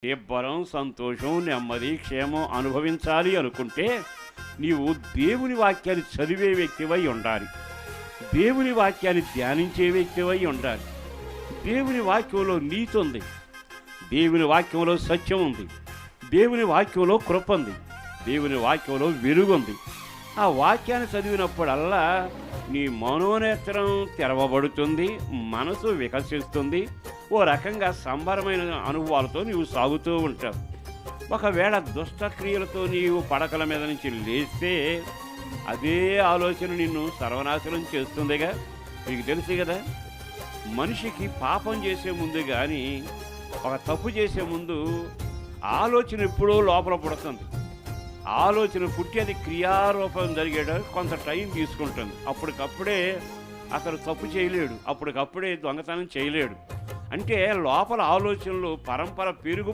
నిబ్బరం, సంతోషం, నెమ్మది, క్షేమం అనుభవించాలి అనుకుంటే నీవు దేవుని వాక్యాన్ని చదివే వ్యక్తివై ఉండాలి. దేవుని వాక్యాన్ని ధ్యానించే వ్యక్తివై ఉండాలి. దేవుని వాక్యంలో నీతి ఉంది, దేవుని వాక్యంలో సత్యం ఉంది, దేవుని వాక్యంలో కృప ఉంది, దేవుని వాక్యంలో వెలుగుంది. ఆ వాక్యాన్ని చదివినప్పుడల్లా నీ మనోనేత్రం తెరవబడుతుంది, మనసు వికసిస్తుంది. ఓ రకంగా సంబరమైన అనుభవాలతో నీవు సాగుతూ ఉంటావు. ఒకవేళ దుష్టక్రియలతో నీవు పడకల మీద నుంచి లేస్తే అదే ఆలోచన నిన్ను సర్వనాశనం చేస్తుందిగా. మీకు తెలుసు కదా, మనిషికి పాపం చేసే ముందు కానీ ఒక తప్పు చేసే ముందు ఆలోచన ఎప్పుడో లోపల పుడుతుంది. ఆలోచన పుట్టి అది క్రియారూపం జరిగేటప్పుడు కొంత టైం తీసుకుంటుంది. అప్పటికప్పుడే అతను తప్పు చేయలేడు, అప్పటికప్పుడే దొంగతనం చేయలేడు. అంటే లోపల ఆలోచనలు పరంపర పెరుగు